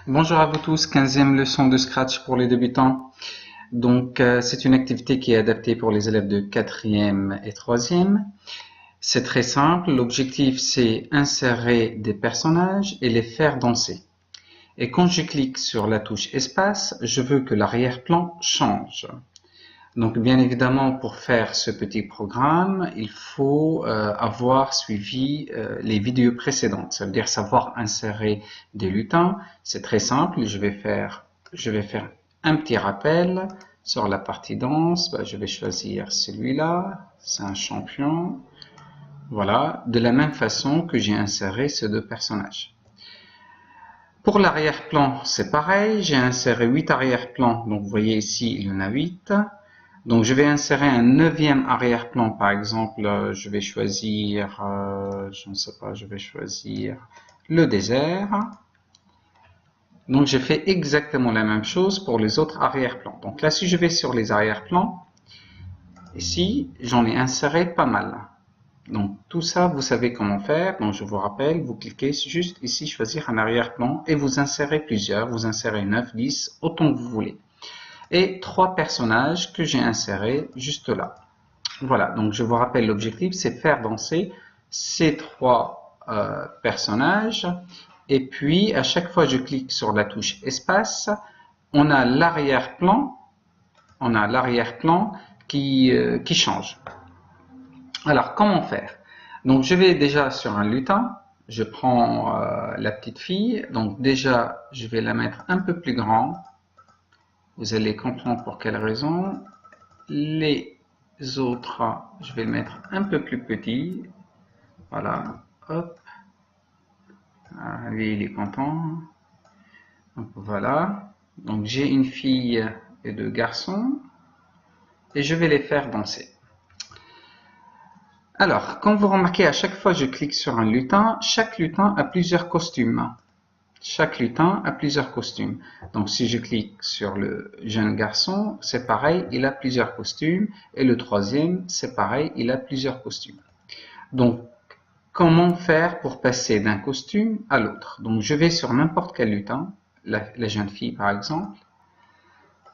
Bonjour à vous tous, 15e leçon de Scratch pour les débutants. Donc, c'est une activité qui est adaptée pour les élèves de 4e et 3e. C'est très simple, l'objectif c'est insérer des personnages et les faire danser. Et quand je clique sur la touche espace, je veux que l'arrière-plan change. Donc, bien évidemment, pour faire ce petit programme, il faut avoir suivi les vidéos précédentes. Ça veut dire savoir insérer des lutins. C'est très simple. Je vais faire un petit rappel sur la partie danse. Je vais choisir celui-là. C'est un champion. Voilà. De la même façon que j'ai inséré ces deux personnages. Pour l'arrière-plan, c'est pareil. J'ai inséré 8 arrière-plans. Donc, vous voyez ici, il y en a 8. Donc, je vais insérer un 9e arrière-plan, par exemple, je vais choisir, je ne sais pas, je vais choisir le désert. Donc, je fais exactement la même chose pour les autres arrière-plans. Donc là, si je vais sur les arrière-plans, ici, j'en ai inséré pas mal. Donc, tout ça, vous savez comment faire. Donc, je vous rappelle, vous cliquez juste ici, choisir un arrière-plan et vous insérez plusieurs. Vous insérez 9, 10, autant que vous voulez. Et 3 personnages que j'ai insérés juste là. Voilà, donc je vous rappelle l'objectif, c'est faire danser ces 3 personnages. Et puis, à chaque fois que je clique sur la touche espace, on a l'arrière-plan qui change. Alors, comment faire? Donc, je vais déjà sur un lutin. Je prends la petite fille. Donc, déjà, je vais la mettre un peu plus grande. Vous allez comprendre pour quelle raison. Les autres, je vais le mettre un peu plus petit. Voilà. Hop. Ah, lui, il est content. Donc, voilà. Donc, j'ai une fille et 2 garçons. Et je vais les faire danser. Alors, comme vous remarquez, à chaque fois que je clique sur un lutin, chaque lutin a plusieurs costumes. Chaque lutin a plusieurs costumes. Donc, si je clique sur le jeune garçon, c'est pareil, il a plusieurs costumes. Et le troisième, c'est pareil, il a plusieurs costumes. Donc, comment faire pour passer d'un costume à l'autre? Donc, je vais sur n'importe quel lutin, la jeune fille par exemple,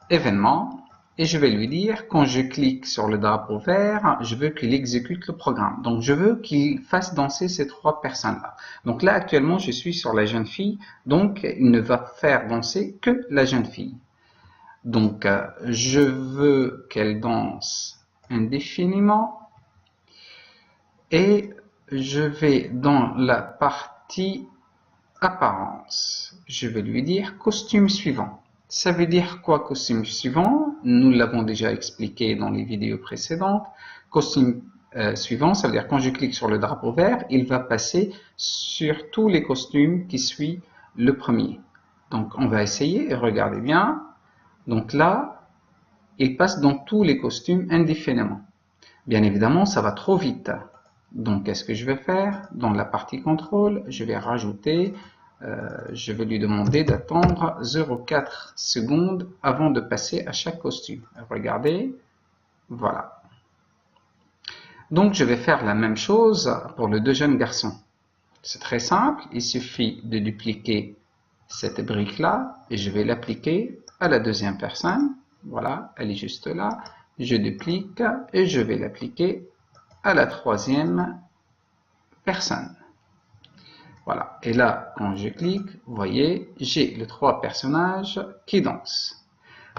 événement, et je vais lui dire, quand je clique sur le drapeau vert, je veux qu'il exécute le programme. Donc, je veux qu'il fasse danser ces 3 personnes-là. Donc là, actuellement, je suis sur la jeune fille, donc il ne va faire danser que la jeune fille. Donc, je veux qu'elle danse indéfiniment, et je vais dans la partie apparence. Je vais lui dire costume suivant. Ça veut dire quoi costume suivant? Nous l'avons déjà expliqué dans les vidéos précédentes. Costume suivant, ça veut dire quand je clique sur le drapeau vert, il va passer sur tous les costumes qui suivent le premier. Donc on va essayer et regardez bien. Donc là, il passe dans tous les costumes indéfiniment. Bien évidemment, ça va trop vite. Donc qu'est-ce que je vais faire? Dans la partie contrôle, je vais rajouter je vais lui demander d'attendre 0,4 secondes avant de passer à chaque costume. Regardez, voilà. Donc, je vais faire la même chose pour le deuxième garçon. C'est très simple, il suffit de dupliquer cette brique-là et je vais l'appliquer à la deuxième personne. Voilà, elle est juste là. Je duplique et je vais l'appliquer à la troisième personne. Voilà, et là, quand je clique, vous voyez, j'ai les 3 personnages qui dansent.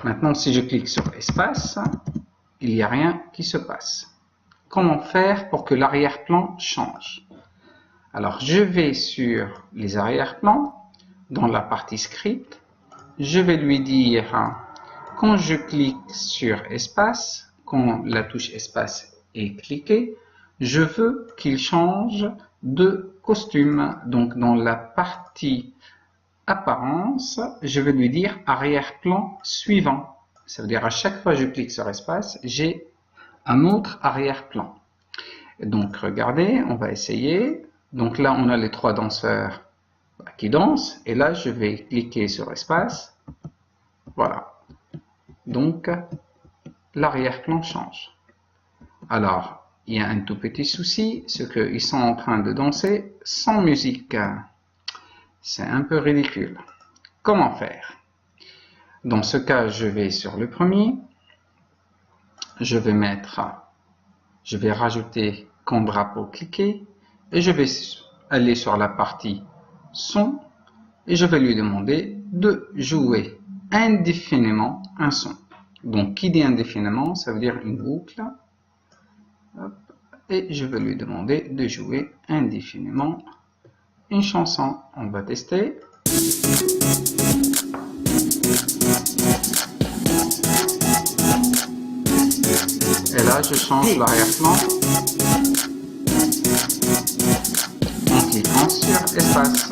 Maintenant, si je clique sur espace, il n'y a rien qui se passe. Comment faire pour que l'arrière-plan change? Alors, je vais sur les arrière-plans, dans la partie script, je vais lui dire, quand je clique sur espace, quand la touche espace est cliquée, je veux qu'il change de costume. Donc, dans la partie apparence, je vais lui dire arrière-plan suivant. Ça veut dire à chaque fois que je clique sur espace, j'ai un autre arrière-plan. Donc, regardez, on va essayer. Donc là, on a les 3 danseurs qui dansent. Et là, je vais cliquer sur espace. Voilà. Donc, l'arrière-plan change. Alors, il y a un tout petit souci, c'est qu'ils sont en train de danser sans musique. C'est un peu ridicule. Comment faire? Dans ce cas, je vais sur le premier. Je vais rajouter comme drapeau cliquer et je vais aller sur la partie son et je vais lui demander de jouer indéfiniment un son. Donc, qui dit indéfiniment, ça veut dire une boucle. Hop. Et je vais lui demander de jouer indéfiniment une chanson. On va tester. Et là, je change l'arrière-plan en cliquant sur espace.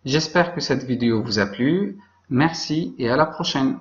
J'espère que cette vidéo vous a plu. Merci et à la prochaine.